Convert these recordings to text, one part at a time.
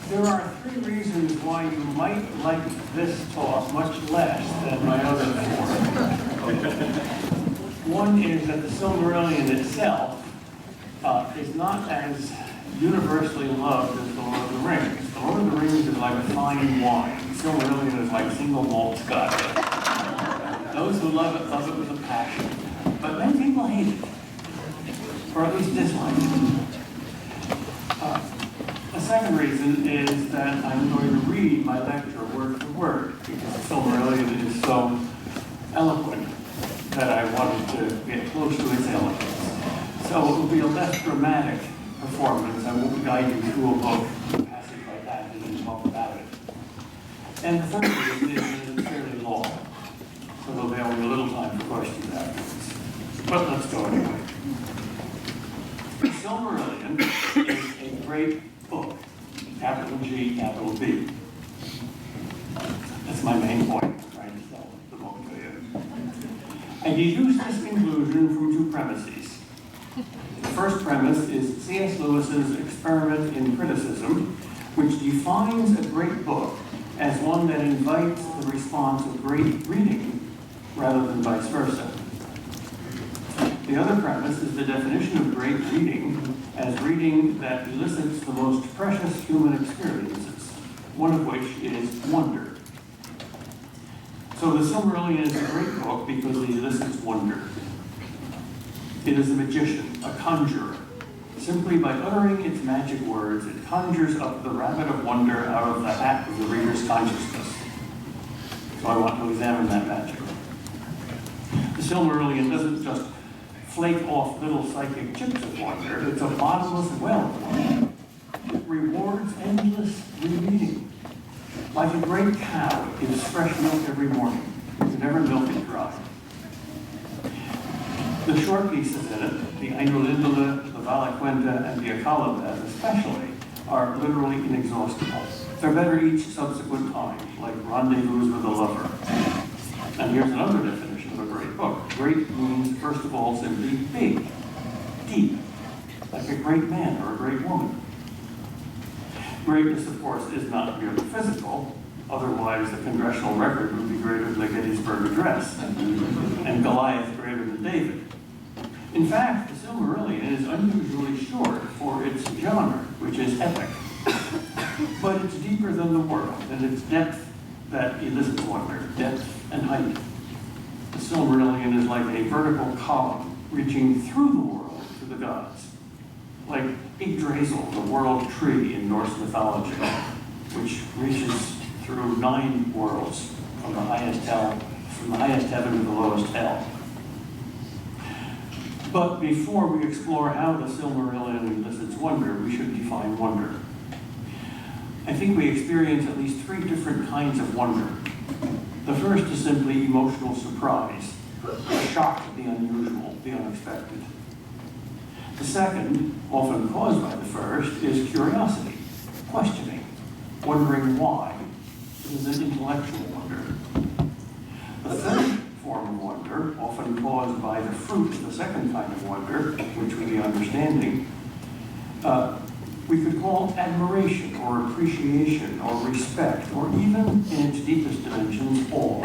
There are three reasons why you might like this talk much less than my other four. One is that the Silmarillion itself is not as universally loved as the Lord of the Rings. The Lord of the Rings is like a fine wine. The Silmarillion is like single malt scotch. Those who love it with a passion. But many people hate it, or at least dislike it. The second reason is that I'm going to read my lecture word for word, because the Silmarillion is so eloquent that I wanted to get close to its eloquence. So it will be a less dramatic performance. I won't guide you through a book, passage by passage, and talk about it. And the third reason is that it's fairly long, so there'll be only a little time for questions afterwards. But let's go anyway. The Silmarillion is a great book, capital G, capital B. That's my main point. I'm trying to sell the book to you. I deduce this conclusion from two premises. The first premise is C.S. Lewis's experiment in criticism, which defines a great book as one that invites the response of great reading rather than vice versa. The other premise is the definition of great reading as reading that elicits the most precious human experiences, one of which is wonder. So the Silmarillion is a great book because it elicits wonder. It is a magician, a conjurer. Simply by uttering its magic words, it conjures up the rabbit of wonder out of the hat of the reader's consciousness. So I want to examine that magic. The Silmarillion doesn't just flake off little psychic chips of wonder. It's a bottomless well of wonder. It rewards endless rereading. Like a great cow, it gives fresh milk every morning. You never milk it dry. The short pieces in it, the Ainulindula, the Valaquenta, and the Akalabeth especially, are literally inexhaustible. They're better each subsequent time, like rendezvous with a lover. And here's another definition of a great book. Great means, first of all, simply big, deep, like a great man or a great woman. Greatness, of course, is not merely physical. Otherwise, the congressional record would be greater than the Gettysburg Address, and Goliath greater than David. In fact, the Silmarillion is unusually short for its genre, which is epic. But it's deeper than the world, and it's depth that elicits wonder, depth and height. The Silmarillion is like a vertical column reaching through the world to the gods, like Yggdrasil, the world tree in Norse mythology, which reaches through 9 worlds, from the highest heaven to the lowest hell. But before we explore how the Silmarillion elicits wonder, we should define wonder. I think we experience at least 3 different kinds of wonder. The first is simply emotional surprise, a shock at the unusual, the unexpected. The second, often caused by the first, is curiosity, questioning, wondering why. It is an intellectual wonder. The third form of wonder, often caused by the fruit of the second kind of wonder, which would be understanding, we could call admiration or appreciation or respect, or even in its deepest dimensions, awe.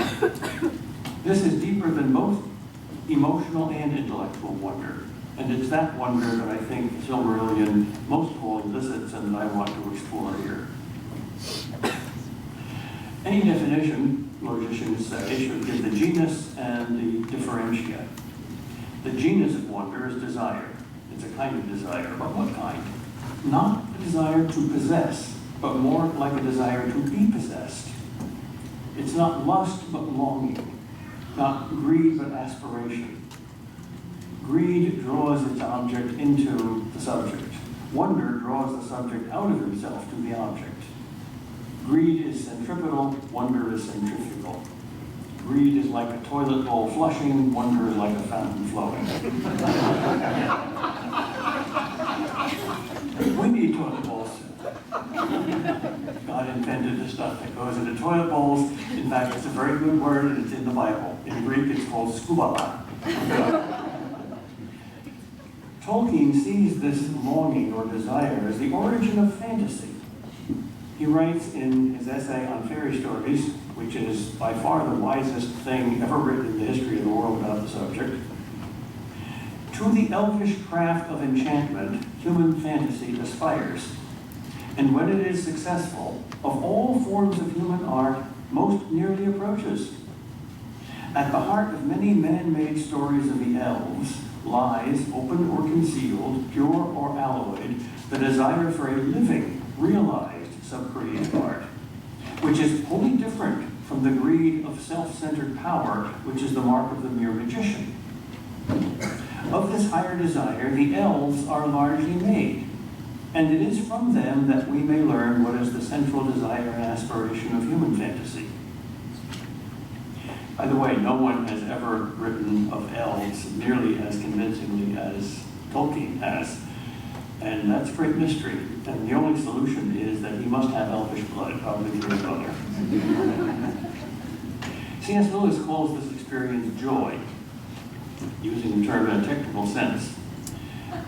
This is deeper than both emotional and intellectual wonder, and it's that wonder that I think the Silmarillion most of all elicits and that I want to explore here. Any definition, logicians say, should give the genus and the differentia. The genus of wonder is desire. It's a kind of desire, but what kind? Not a desire to possess, but more like a desire to be possessed. It's not lust, but longing. Not greed, but aspiration. Greed draws its object into the subject. Wonder draws the subject out of himself to the object. Greed is centripetal, wonder is centrifugal. Greed is like a toilet bowl flushing, wonder is like a fountain flowing. We need toilet bowls. God invented the stuff that goes into toilet bowls. In fact, it's a very good word and it's in the Bible. In Greek, it's called skubala. Tolkien sees this longing or desire as the origin of fantasy. He writes in his essay on fairy stories, which is by far the wisest thing ever written in the history of the world about the subject, "To the elvish craft of enchantment, human fantasy aspires. And when it is successful, of all forms of human art, most nearly approaches. At the heart of many man-made stories of the elves lies, open or concealed, pure or alloyed, the desire for a living, realized sub-creative art, which is wholly different from the greed of self-centered power, which is the mark of the mere magician. Of this higher desire, the elves are largely made, and it is from them that we may learn what is the central desire and aspiration of human fantasy." By the way, no one has ever written of elves nearly as convincingly as Tolkien has, and that's a great mystery. And the only solution is that he must have elvish blood, probably through his mother. C.S. Lewis calls this experience joy, using the term in a technical sense,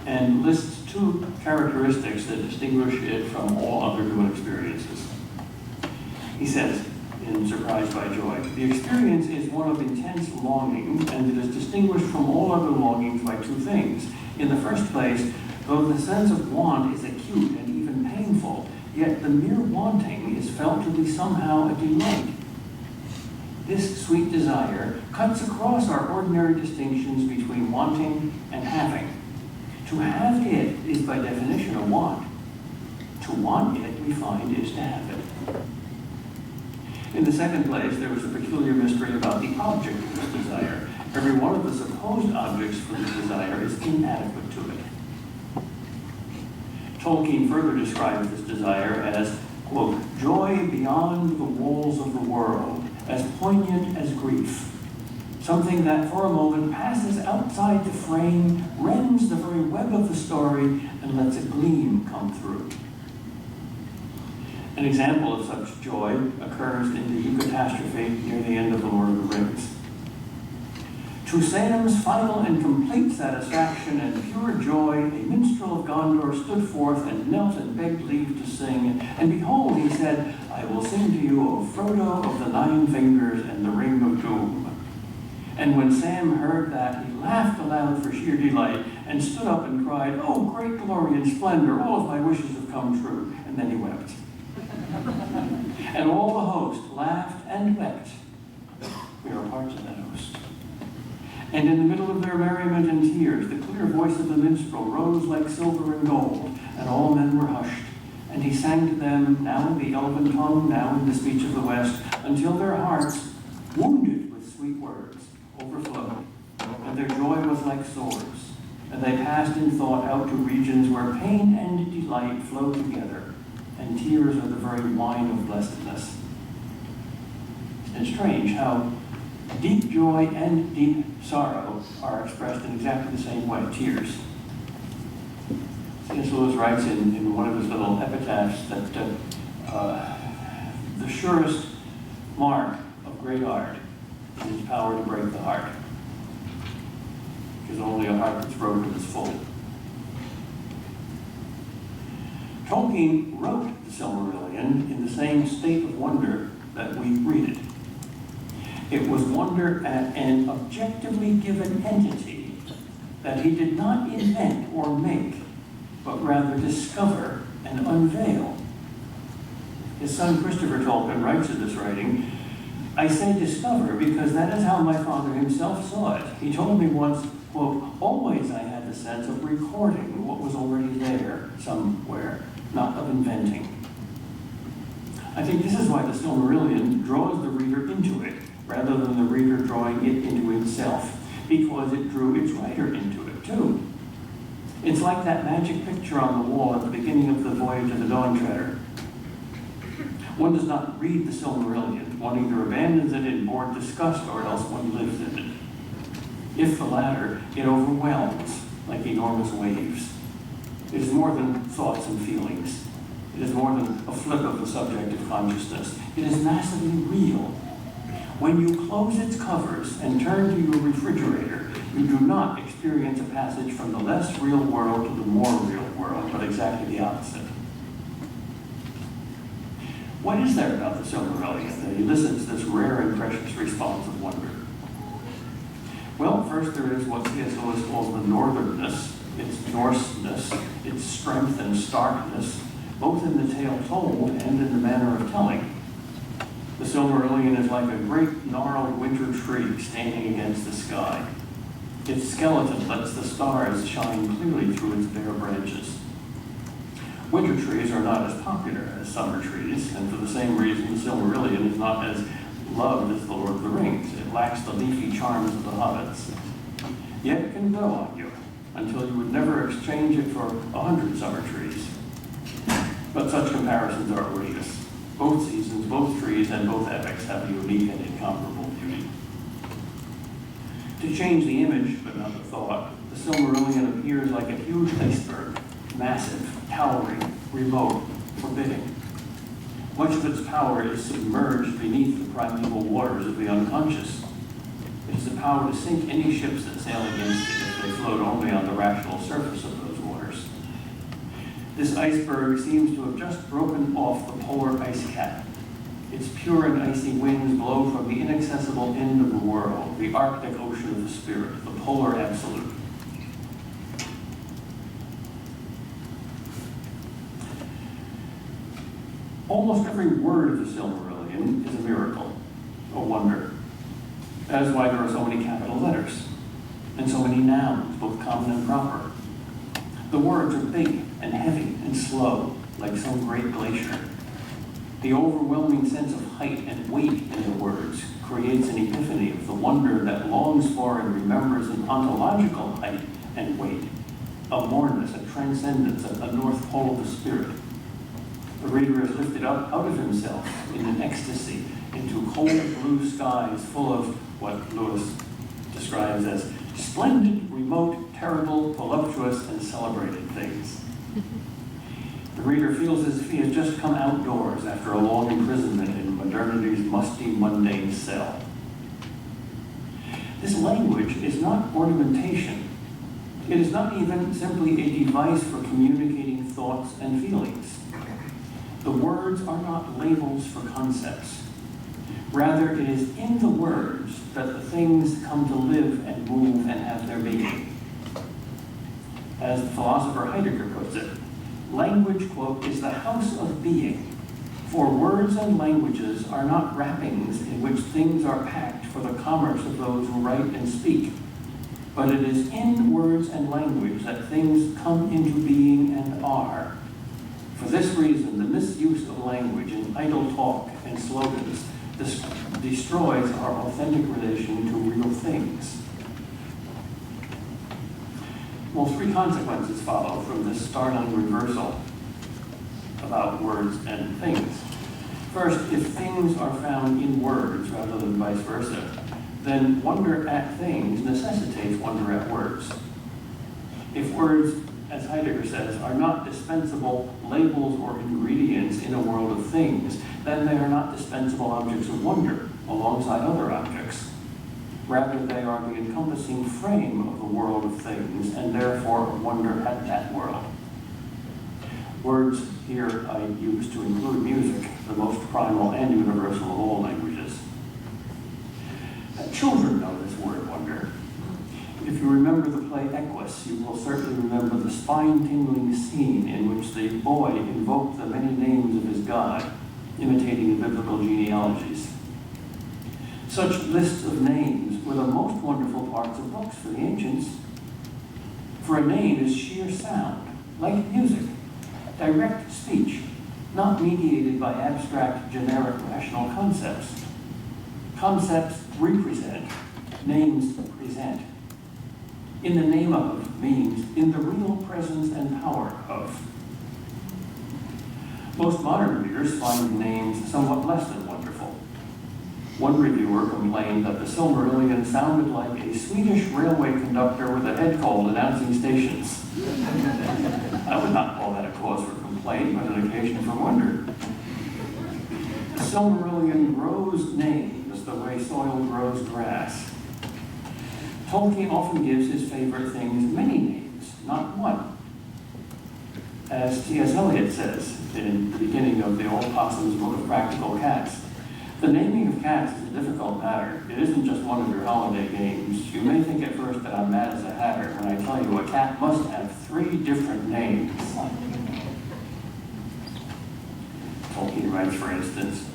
and lists two characteristics that distinguish it from all other human experiences. He says, in Surprised by Joy, "The experience is one of intense longing, and it is distinguished from all other longings by two things. In the first place, though the sense of want is acute and even painful, yet the mere wanting is felt to be somehow a delight. This sweet desire cuts across our ordinary distinctions between wanting and having. To have it is by definition a want. To want it, we find, is to have it." In the second place, there was a peculiar mystery about the object of this desire. Every one of the supposed objects for this desire is inadequate to it. Tolkien further describes this desire as, quote, "joy beyond the walls of the world, as poignant as grief. Something that for a moment passes outside the frame, rends the very web of the story, and lets a gleam come through." An example of such joy occurs in the eucatastrophe near the end of The Lord of the Rings. "To Sam's final and complete satisfaction and pure joy, a minstrel of Gondor stood forth and knelt and begged leave to sing. And behold, he said, I will sing to you, O Frodo of the Nine Fingers and the Ring of Doom. And when Sam heard that, he laughed aloud for sheer delight and stood up and cried, Oh, great glory and splendor, all of my wishes have come true. And then he wept. And all the host laughed and wept. We are parts of that host. And in the middle of their merriment and tears, the clear voice of the minstrel rose like silver and gold, and all men were hushed. And he sang to them, now in the elven tongue, now in the speech of the West, until their hearts, wounded with sweet words, overflowed, and their joy was like swords. And they passed in thought out to regions where pain and delight flow together, and tears are the very wine of blessedness. It's strange how deep joy and deep sorrow are expressed in exactly the same way, tears. C.S. Lewis writes in one of his little epitaphs that the surest mark of great art is its power to break the heart, because only a heart that's broken is full. Tolkien wrote the Silmarillion in the same state of wonder that we read it. It was wonder at an objectively given entity that he did not invent or make, but rather discover and unveil. His son Christopher Tolkien writes in this writing, I say discover because that is how my father himself saw it. He told me once, quote, always I had the sense of recording what was already there somewhere, not of inventing. I think this is why the Silmarillion draws the reader into it, rather than the reader drawing it into itself, because it drew its writer into it too. It's like that magic picture on the wall at the beginning of the Voyage of the Dawn Treader. One does not read the Silmarillion. One either abandons it in bored disgust or else one lives in it. If the latter, it overwhelms like enormous waves. It is more than thoughts and feelings. It is more than a flip of the subjective consciousness. It is massively real. When you close its covers and turn to your refrigerator, you do not experience a passage from the less real world to the more real world, but exactly the opposite. What is there about the Silmarillion that elicits this rare and precious response of wonder? Well, first there is what C.S. Lewis calls the Northernness, its Norseness, its strength and starkness, both in the tale told and in the manner of telling. The Silmarillion is like a great gnarled winter tree standing against the sky. Its skeleton lets the stars shine clearly through its bare branches. Winter trees are not as popular as summer trees, and for the same reason, the Silmarillion is not as loved as the Lord of the Rings. It lacks the leafy charms of the hobbits. Yet it can grow on you until you would never exchange it for 100 summer trees. But such comparisons are outrageous. Both seasons, both trees, and both epics have a unique and incomparable beauty. To change the image, but not the thought, the Silmarillion appears like a huge iceberg, massive, towering, remote, forbidding. Much of its power is submerged beneath the primeval waters of the unconscious. It is the power to sink any ships that sail against it if they float only on the rational surface of those waters. This iceberg seems to have just broken off the polar ice cap. Its pure and icy winds blow from the inaccessible end of the world, the Arctic Ocean of the spirit, the polar absolute. Almost every word of the Silmarillion is a miracle, a wonder. That is why there are so many capital letters, and so many nouns, both common and proper. The words are big and heavy and slow, like some great glacier. The overwhelming sense of height and weight in the words creates an epiphany of the wonder that longs for and remembers an ontological height and weight, a moreness, a transcendence, a north pole of the spirit. The reader is lifted up out of himself in an ecstasy into cold blue skies full of what Lewis describes as splendid, remote, terrible, voluptuous, and celebrated things. The reader feels as if he has just come outdoors after a long imprisonment in modernity's musty, mundane cell. This language is not ornamentation. It is not even simply a device for communicating thoughts and feelings. The words are not labels for concepts. Rather, it is in the words that the things come to live and move and have their being. As the philosopher Heidegger puts it, language, quote, is the house of being, for words and languages are not wrappings in which things are packed for the commerce of those who write and speak, but it is in words and language that things come into being and are. For this reason, the misuse of language in idle talk and slogans destroys our authentic relation to real things. Well, three consequences follow from this startling reversal about words and things. First, if things are found in words rather than vice versa, then wonder at things necessitates wonder at words. If words, as Heidegger says, are not dispensable labels or ingredients in a world of things, then they are not dispensable objects of wonder alongside other objects. Rather, they are the encompassing frame of the world of things, and therefore wonder at that world. Words here I use to include music, the most primal and universal of all languages. Children know this word wonder. If you remember the play Equus, you will certainly remember the spine-tingling scene in which the boy invoked the many names of his god, imitating the biblical genealogies. Such lists of names were the most wonderful parts of books for the ancients. For a name is sheer sound, like music, direct speech, not mediated by abstract, generic, rational concepts. Concepts represent, names present. In the name of means in the real presence and power of. Most modern readers find names somewhat less than wonderful. One reviewer complained that the Silmarillion sounded like a Swedish railway conductor with a head cold announcing stations. I would not call that a cause for complaint, but an occasion for wonder. The Silmarillion grows names the way soil grows grass. Tolkien often gives his favorite things many names, not one. As T.S. Eliot says in the beginning of the Old Possum's Book of Practical Cats, the naming of cats is a difficult matter. It isn't just one of your holiday games. You may think at first that I'm mad as a hatter when I tell you a cat must have 3 different names. Tolkien writes, for instance,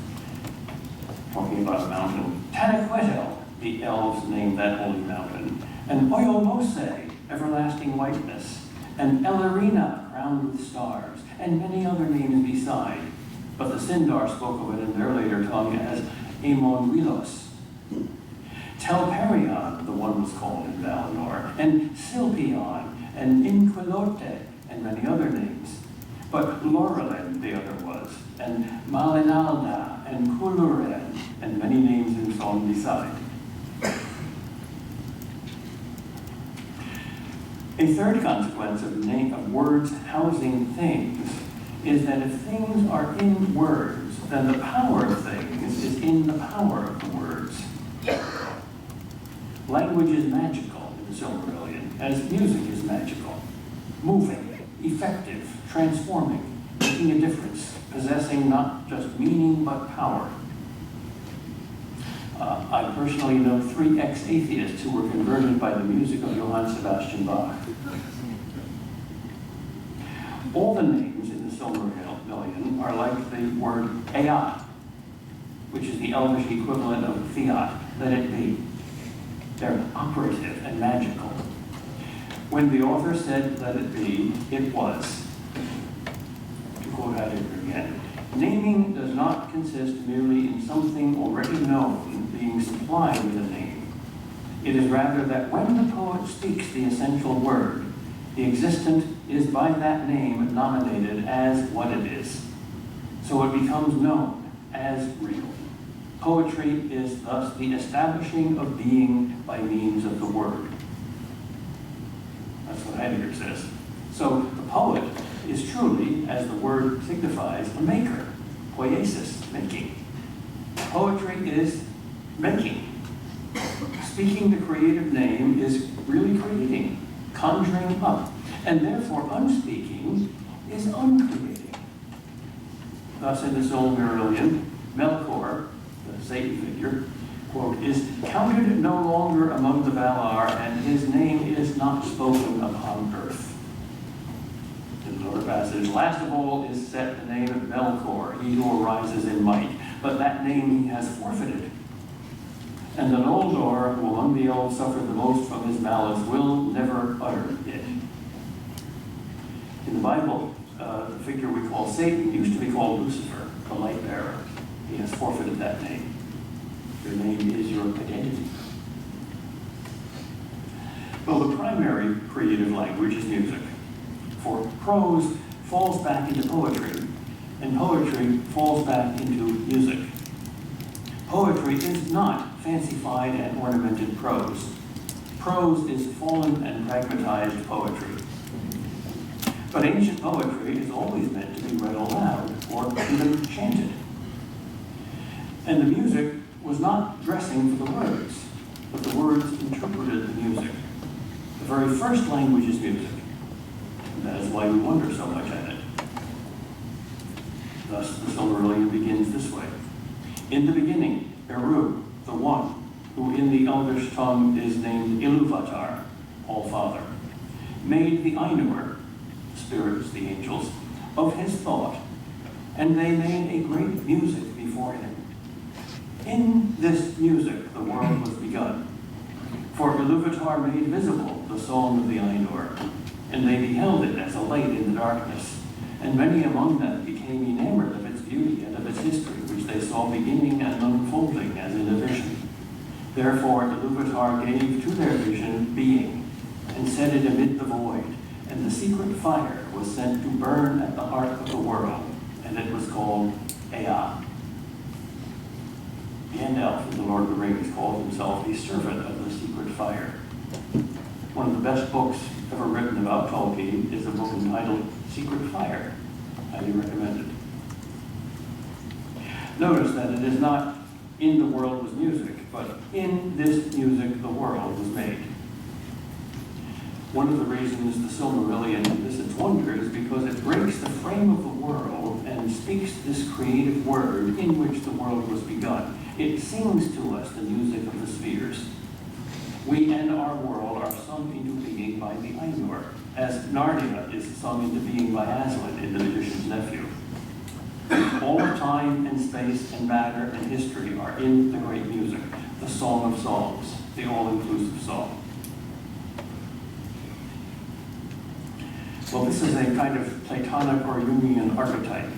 talking about a mountain, Tanaquetil, the elves named that holy mountain, and Oiolose, everlasting whiteness, and Elerina, crowned with stars, and many other names beside. But the Sindar spoke of it in their later tongue as Amon Wilos. Telperion, the one was called in Valinor, and Silpion, and Inquilote, and many other names. But Laurelin, the other was, and Malinalda, and Kuluren, and many names in song beside. A third consequence of words housing things is that if things are in words, then the power of things is in the power of the words. Language is magical in the Silmarillion, as music is magical. Moving, effective, transforming, making a difference, possessing not just meaning but power. I personally know 3 ex-atheists who were converted by the music of Johann Sebastian Bach. All the names in the Silmarillion are like the word Eat, which is the Elvish equivalent of fiat, let it be. They're operative and magical. When the author said let it be, it was. To quote Heidegger again, naming does not consist merely in something already known being supplied with a name. It is rather that when the poet speaks the essential word, the existent is by that name nominated as what it is. So it becomes known as real. Poetry is thus the establishing of being by means of the word. That's what Heidegger says. So the poet is truly, as the word signifies, a maker. Poiesis, making. Poetry is making. Speaking the creative name is really creating, conjuring up, and therefore unspeaking is uncreating. Thus in the Silmarillion, Melkor, the Satan figure, quote, is counted no longer among the Valar, and his name is not spoken upon earth. In the lower passage, last of all is set the name of Melkor, he who arises in might, but that name he has forfeited. And the Noldor, who among the elves suffered the most from his malice, will never utter it. In the Bible, the figure we call Satan used to be called Lucifer, the light bearer. He has forfeited that name. Your name is your identity. Well, the primary creative language is music. For prose falls back into poetry, and poetry falls back into music. Poetry is not fancified and ornamented prose. Prose is fallen and pragmatized poetry. But ancient poetry is always meant to be read aloud or even chanted. And the music was not dressing for the words, but the words interpreted the music. The very first language is music. And that is why we wonder so much at it. Thus, the Silmarillion begins this way. In the beginning, Eru, the One, who in the Elvish tongue is named Iluvatar, All-Father, made the Ainur, the spirits, the angels, of his thought, and they made a great music before him. In this music the world was begun, for Iluvatar made visible the song of the Ainur, and they beheld it as a light in the darkness, and many among them became enamored of its beauty and of its history, which they saw beginning and unfolding as in a vision. Therefore Iluvatar gave to their vision being, and set it amid the void, and the secret fire was sent to burn at the heart of the world, and it was called Ea. Gandalf in The Lord of the Rings called himself a servant of the secret fire. One of the best books ever written about Tolkien is a book entitled Secret Fire. Highly recommended. Notice that it is not in the world was music, but in this music the world was made. One of the reasons the Silmarillion is its wonder is because it breaks the frame of the world and speaks this creative word in which the world was begun. It sings to us the music of the spheres. We and our world are sung into being by the Ainur, as Narnia is sung into being by Aslan in The Magician's Nephew. All of time and space and matter and history are in the great music, the Song of Songs, the all-inclusive song. Well, this is a kind of Platonic or Jungian archetype.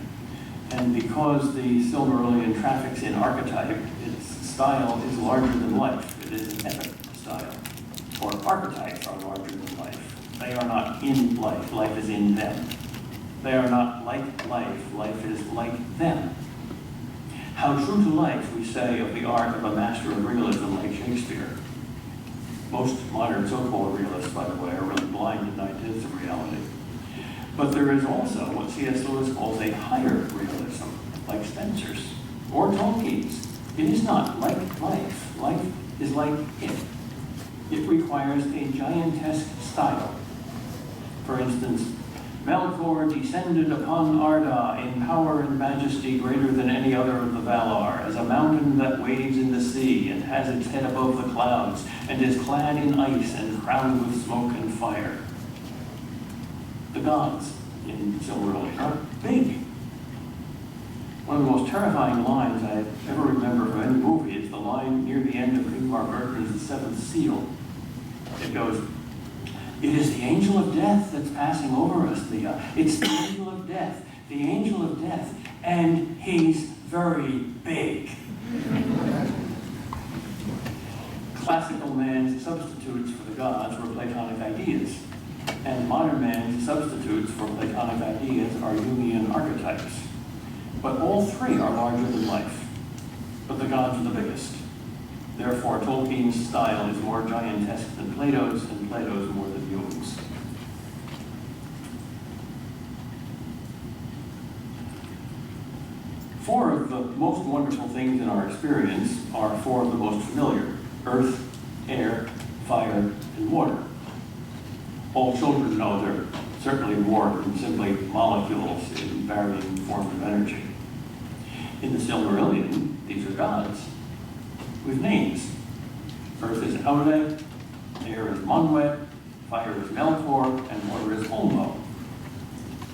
And because the Silmarillion traffics in archetype, its style is larger than life. It is an epic style. Or archetypes are larger than life. They are not in life. Life is in them. They are not like life. Life is like them. How true to life, we say, of the art of a master of realism like Shakespeare. Most modern so-called realists, by the way, are really blind and ideas of reality. But there is also what C.S. Lewis calls a higher realism, like Spencer's or Tolkien's. It is not like life. Life is like it. It requires a giantesque style. For instance, Melkor descended upon Arda in power and majesty greater than any other of the Valar, as a mountain that waves in the sea and has its head above the clouds, and is clad in ice and crowned with smoke and fire. The gods in Silmarillion are big. One of the most terrifying lines I ever remember from any movie is the line near the end of Ingmar Bergman's The Seventh Seal. It goes, "It is the angel of death that's passing over us, Thea. It's the angel of death, and he's very big." Classical man's substitutes for the gods were Platonic ideas, and modern man's substitutes for Platonic ideas are Jungian archetypes. But all three are larger than life, but the gods are the biggest. Therefore, Tolkien's style is more giantesque than Plato's, and Plato's more than Jung's. Four of the most wonderful things in our experience are four of the most familiar: earth, air, fire, and water. All children know they're certainly more than simply molecules in varying forms of energy. In the Silmarillion, these are gods with names. Earth is Aule, air is Manwë, fire is Melkor, and water is Olmo.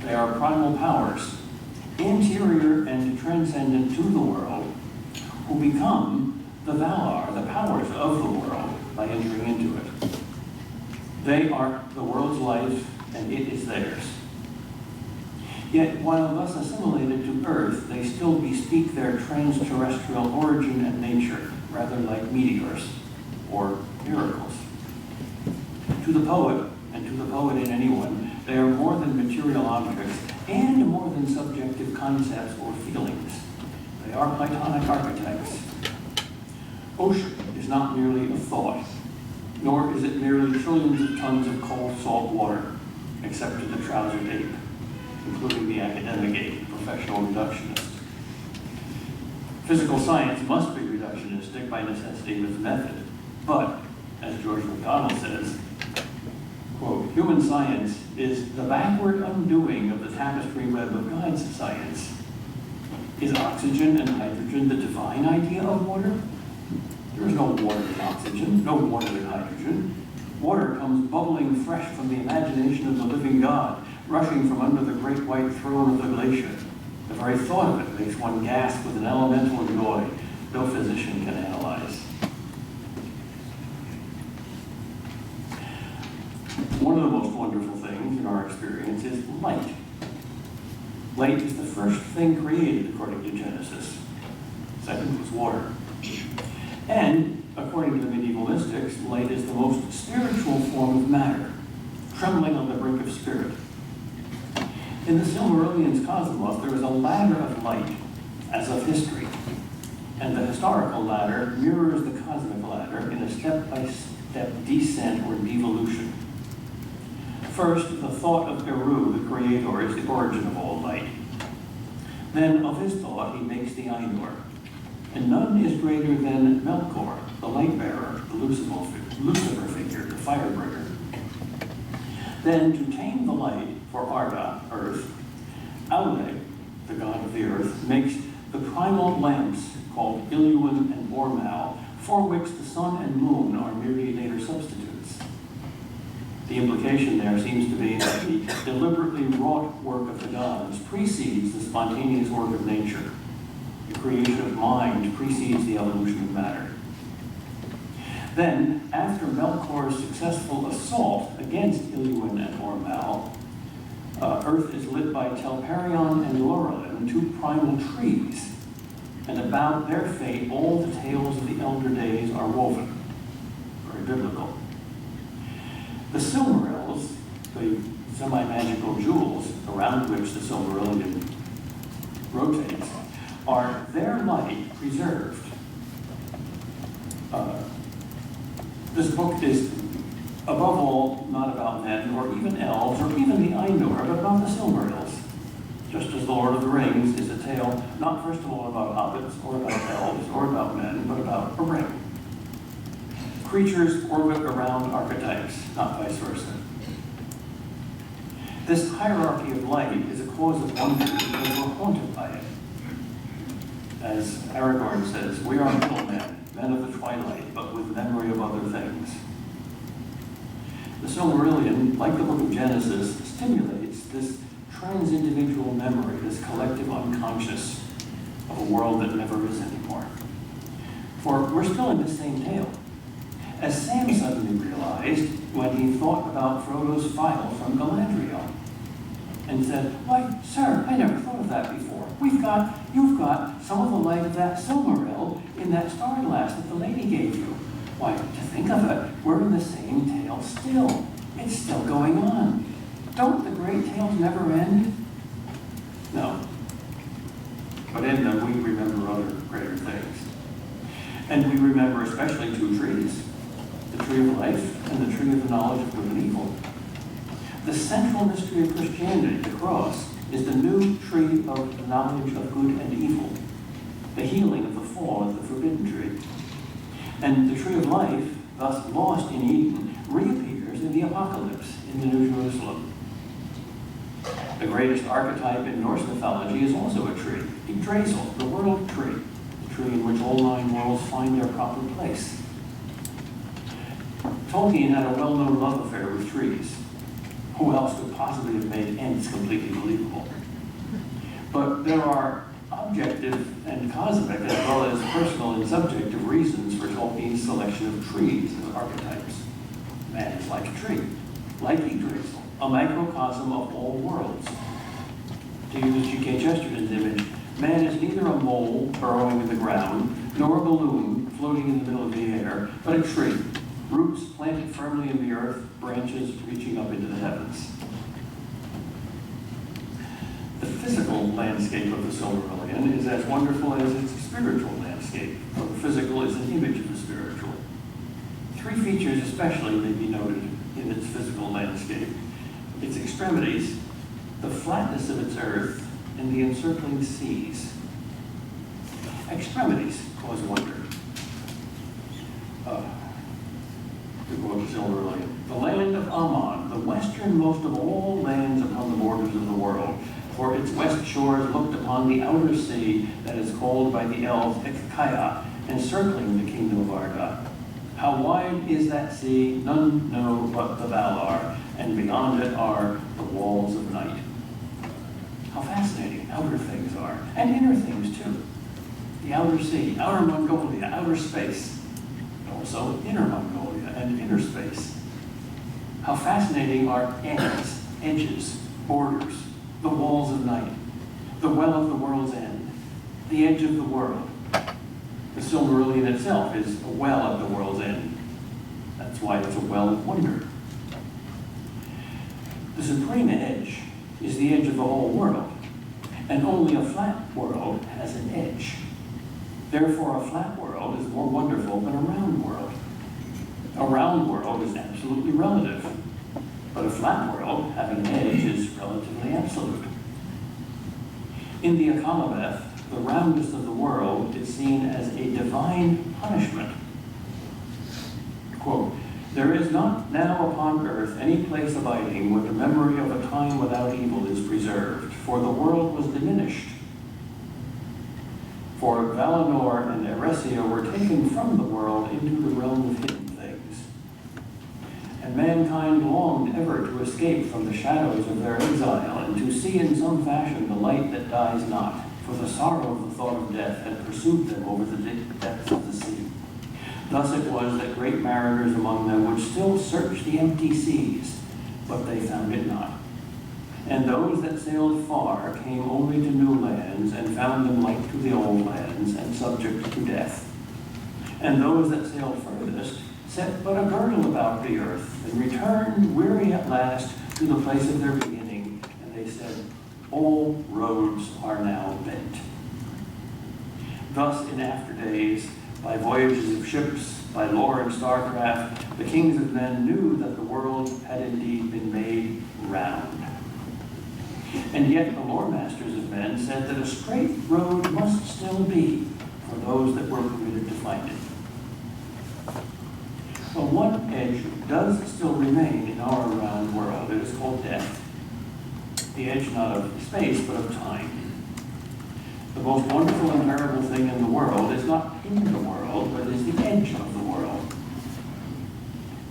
They are primal powers, anterior and transcendent to the world, who become the Valar, the powers of the world, by entering into it. They are the world's life, and it is theirs. Yet, while thus assimilated to Earth, they still bespeak their trans-terrestrial origin and nature, rather like meteors or miracles. To the poet, and to the poet in anyone, they are more than material objects and more than subjective concepts or feelings. They are Platonic archetypes. Ocean is not merely a thought, nor is it merely trillions of tons of cold salt water, except to the trousered ape, including the academic ape, professional reductionist. Physical science must be reductionistic by necessity with method, but, as George MacDonald says, quote, "Human science is the backward undoing of the tapestry web of God's science. Is oxygen and hydrogen the divine idea of water? There is no water in oxygen, no water in hydrogen. Water comes bubbling fresh from the imagination of the living God, rushing from under the great white throne of the glacier. The very thought of it makes one gasp with an elemental joy no physician can analyze." One of the most wonderful things in our experience is light. Light is the first thing created according to Genesis. Second was water. And, according to the medieval mystics, light is the most spiritual form of matter, trembling on the brink of spirit. In the Silmarillion's cosmos, there is a ladder of light, as of history, and the historical ladder mirrors the cosmic ladder in a step-by-step descent or devolution. First, the thought of Eru, the creator, is the origin of all light. Then, of his thought, he makes the Ainur. And none is greater than Melkor, the light bearer, the Lucifer figure, the fire bringer. Then, to tame the light for Arda, Earth, AWI, the god of the earth, makes the primal lamps called Iluin and Ormal, for which the sun and moon are merely later substitutes. The implication there seems to be that the deliberately wrought work of the gods precedes the spontaneous work of nature. The creation of mind precedes the evolution of matter. Then, after Melkor's successful assault against Iluin and Ormal, Earth is lit by Telperion and Lorelin, two primal trees, and about their fate all the tales of the elder days are woven. Very biblical. The Silmarils, the semi-magical jewels around which the Silmarillion rotates, are their light preserved. This book is, above all, not about men or even elves or even the Ainur, but about the Silmarils. Just as The Lord of the Rings is a tale not first of all about hobbits or about elves or about men, but about a ring. Creatures orbit around archetypes, not vice versa. This hierarchy of light is a cause of wonder because we're haunted by it. As Aragorn says, we are middlemen, men of the twilight, but with memory of other things. The Silmarillion, like the book of Genesis, stimulates this trans-individual memory, this collective unconscious of a world that never is anymore. For we're still in this same tale. As Sam suddenly realized when he thought about Frodo's file from Galadriel, and said, "Why, sir, I never thought of that before. You've got some of the light of that Silmaril in that star glass that the lady gave you. Why, to think of it, we're in the same tale still. It's still going on. Don't the great tales never end?" No. But in them, we remember other greater things. And we remember especially two trees, the tree of life and the tree of the knowledge of good and evil. The central mystery of Christianity, the cross, is the new tree of the knowledge of good and evil, the healing of the fall of the forbidden tree. And the tree of life, thus lost in Eden, reappears in the apocalypse in the New Jerusalem. The greatest archetype in Norse mythology is also a tree, Yggdrasil, the world tree, the tree in which all 9 worlds find their proper place. Tolkien had a well-known love affair with trees. Who else could possibly have made Ents completely believable? But there are objective and cosmic, as well as personal and subjective reasons for Tolkien's selection of trees as archetypes. Man is like a tree, like Yggdrasil, a microcosm of all worlds. To use G.K. Chesterton's image, man is neither a mole burrowing in the ground, nor a balloon floating in the middle of the air, but a tree, roots planted firmly in the earth, branches reaching up into the heavens. The physical landscape of the Silmarillion is as wonderful as its spiritual landscape, for the physical is an image of the spiritual. 3 features especially may be noted in its physical landscape: its extremities, the flatness of its earth, and the encircling seas. Extremities cause wonder. To quote the Silmarillion, "The land of Aman, the westernmost of all lands upon the borders of the world, for its west shores looked upon the outer sea that is called by the elves Ekkaya, encircling the kingdom of Arda. How wide is that sea, none know but the Valar, and beyond it are the walls of night." How fascinating outer things are, and inner things too. The outer sea, outer Mongolia, outer space, also inner Mongolia and inner space. How fascinating are ends, edges, borders, the walls of night, the well of the world's end, the edge of the world. The Silmarillion itself is a well at the world's end. That's why it's a well of wonder. The supreme edge is the edge of the whole world, and only a flat world has an edge. Therefore, a flat world is more wonderful than a round world. A round world is absolutely relative, but a flat world, having an edge, is relatively absolute. In the Akalabeth, the roundness of the world is seen as a divine punishment. Quote, There is not now upon earth any place abiding where the memory of a time without evil is preserved, for the world was diminished. For Valinor and Eresia were taken from the world into the realm of hidden things. And mankind longed ever to escape from the shadows of their exile and to see in some fashion the light that dies not, for the sorrow of the thought of death had pursued them over the depths of the sea. Thus it was that great mariners among them would still search the empty seas, but they found it not. And those that sailed far came only to new lands, and found them like to the old lands, and subject to death. And those that sailed furthest set but a girdle about the earth, and returned weary at last to the place of their beginning. And they said, all roads are now bent. Thus in after days, by voyages of ships, by lore and starcraft, the kings of men knew that the world had indeed been made round. And yet the lore masters of men said that a straight road must still be for those that were permitted to find it. Well, one edge does still remain in our round world. It is called death. The edge not of space, but of time. The most wonderful and terrible thing in the world is not in the world, but is the edge of the world.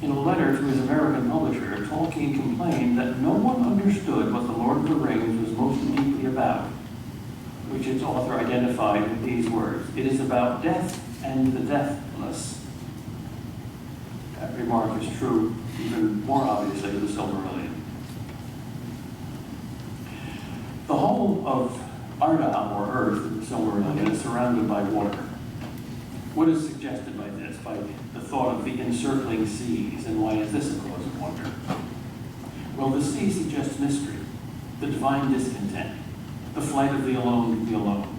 In a letter to his American publisher, Tolkein complained that no one understood what the Lord of the Rings was most deeply about, which its author identified with these words: it is about death and the deathless. That remark is true even more obviously of the Silmarillion. The whole of Ardam, or Earth, in the Silmarillion, is surrounded by water. What is suggested by this, by the thought of the encircling seas, and why is this a cause of wonder? Well, the sea suggests mystery, the divine discontent, the flight of the alone to the alone.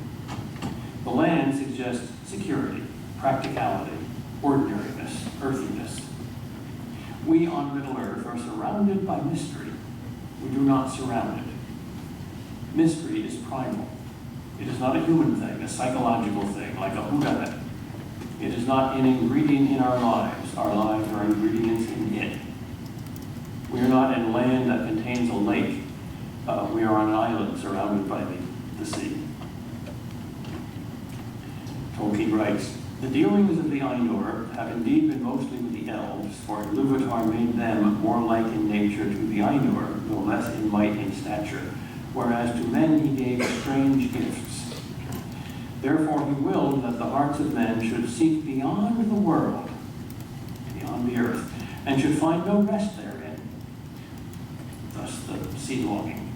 The land suggests security, practicality, ordinariness, earthiness. We on Middle Earth are surrounded by mystery. We do not surround it. Mystery is primal. It is not a human thing, a psychological thing, like a whodunit. It is not an ingredient in our lives. Our lives are ingredients in it. We are not in land that contains a lake. We are on an island surrounded by the sea. Tolkien writes, the dealings of the Ainur have indeed been mostly with the elves, for Ilúvatar made them more like in nature to the Ainur, though less in might and stature, whereas to men he gave strange gifts. Therefore he willed that the hearts of men should seek beyond the world, beyond the earth, and should find no rest therein, thus the sea longing,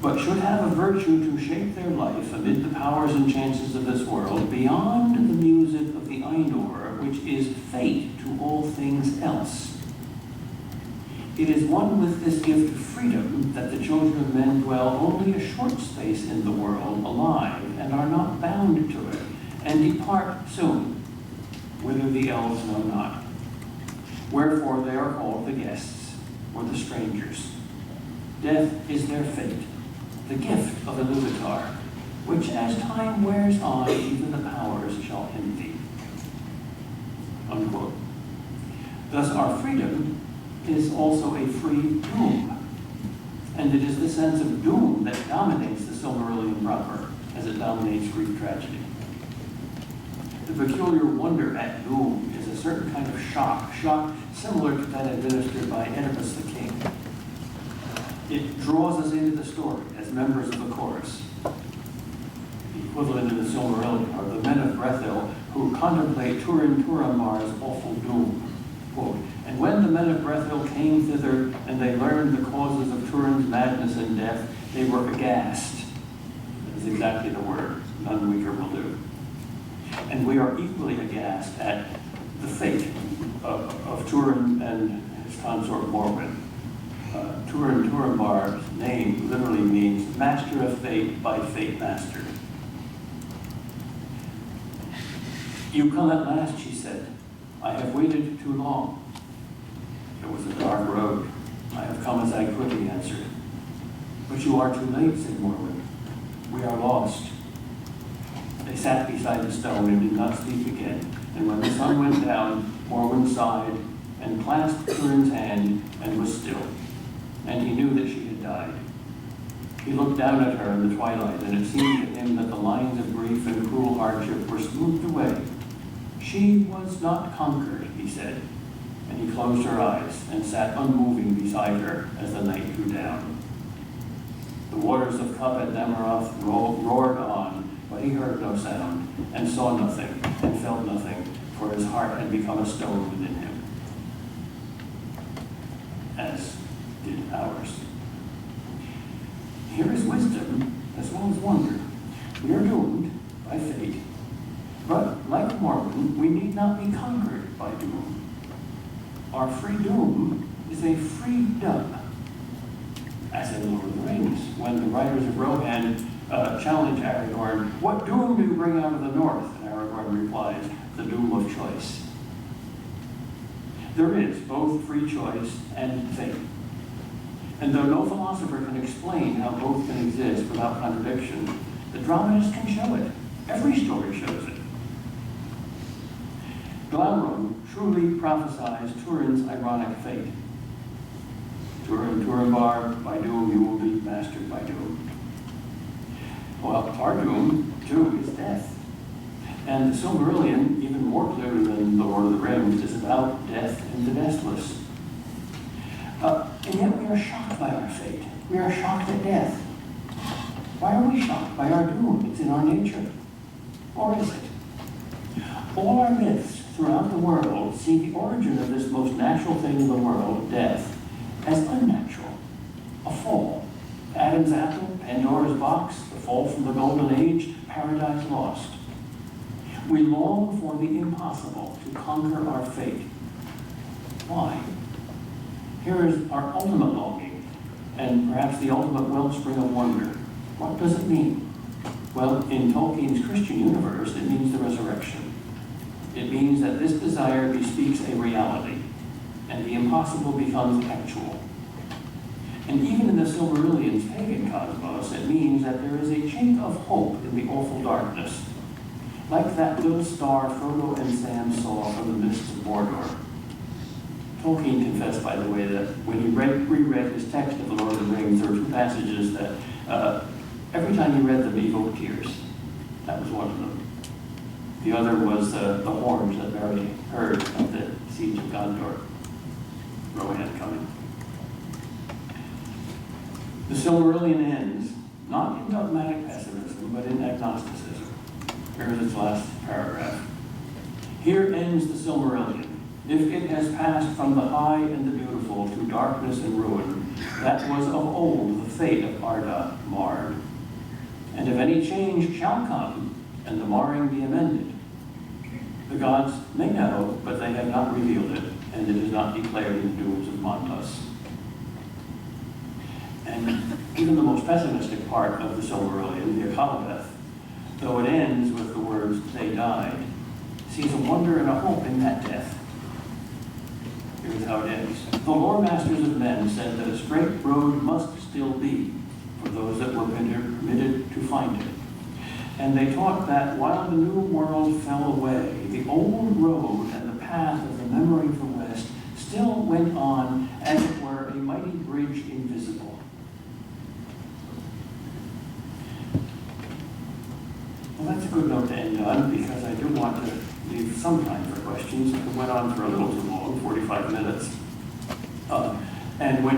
but should have a virtue to shape their life amid the powers and chances of this world, beyond the music of the Ainur, which is fate to all things else. It is one with this gift of freedom that the children of men dwell only a short space in the world alive, and are not bound to it, and depart soon, whither the elves know not. Wherefore they are called the guests, or the strangers. Death is their fate, the gift of Ilúvatar, which as time wears on, even the powers shall envy. Unquote. Thus our freedom is also a free doom. And it is the sense of doom that dominates the Silmarillion proper, as it dominates Greek tragedy. The peculiar wonder at doom is a certain kind of shock similar to that administered by Oedipus the king. It draws us into the story as members of the chorus. The equivalent in the Silmarillion are the men of Brethil who contemplate Turin Turambar's awful doom. Quote, and when the men of Brethil came thither, and they learned the causes of Turin's madness and death, they were aghast. That is exactly the word, none weaker will do. And we are equally aghast at the fate of Turin and his consort Morwen. Turin Turambar's name literally means master of fate by fate mastered. You come at last, she said. I have waited too long. It was a dark road. I have come as I could, he answered. But you are too late, said Morwen. We are lost. They sat beside the stone and did not speak again. And when the sun went down, Morwen sighed and clasped Turin's hand and was still, and he knew that she had died. He looked down at her in the twilight, and it seemed to him that the lines of grief and cruel hardship were smoothed away. She was not conquered, he said, and he closed her eyes and sat unmoving beside her as the night drew down. The waters of Cup at Damaroth roared on, but he heard no sound, and saw nothing, and felt nothing, for his heart had become a stone within him, as did ours. Here is wisdom as well as wonder. We are doomed by fate, but like Mormon, we need not be conquered by doom. Our free doom is a freedom, as in Lord of the Rings, when the writers of Rohan challenge Aragorn, "What doom do you bring out of the north?" And Aragorn replies, "The doom of choice." There is both free choice and fate. And though no philosopher can explain how both can exist without contradiction, the dramatist can show it. Every story shows it. Glaurung truly prophesies Turin's ironic fate. Turin, Turinbar, by doom you will be mastered by doom. Well, our doom, too, is death. And the Silmarillion, even more clearly than the Lord of the Rings, is about death and the deathless. And yet we are shocked by our fate. We are shocked at death. Why are we shocked by our doom? It's in our nature. Or is it? All our myths throughout the world see the origin of this most natural thing in the world, death, as unnatural. A fall. Adam's apple, Pandora's box, the fall from the golden age, paradise lost. We long for the impossible to conquer our fate. Why? Here is our ultimate longing, and perhaps the ultimate wellspring of wonder. What does it mean? Well, in Tolkien's Christian universe, it means the resurrection. It means that this desire bespeaks a reality, and the impossible becomes actual. And even in the Silmarillion's pagan cosmos, it means that there is a chink of hope in the awful darkness, like that little star Frodo and Sam saw from the mists of Mordor. Tolkien confessed, by the way, that when he reread his text of The Lord of the Rings, there were two passages that every time he read them, evoked tears. That was one of them. The other was the horns that Merry heard at the siege of Gondor. Rohan coming. The Silmarillion ends, not in dogmatic pessimism, but in agnosticism. Here is its last paragraph. Here ends the Silmarillion. If it has passed from the high and the beautiful to darkness and ruin, that was of old the fate of Arda marred. And if any change shall come, and the marring be amended, the gods may know, but they have not revealed it, and it is not declared in the dooms of Montas. And even the most pessimistic part of the Silmarillion, the Akalabeth, though it ends with the words, "they died," sees a wonder and a hope in that death. Here's how it ends. The lore masters of men said that a straight road must still be for those that were permitted to find it. And they taught that while the new world fell away, the old road and the path of the memory of the West still went on, as it were, a mighty bridge invisible. Well, that's a good note to end on, because I do want to leave some time for questions. It went on for a little too long, 45 minutes. And when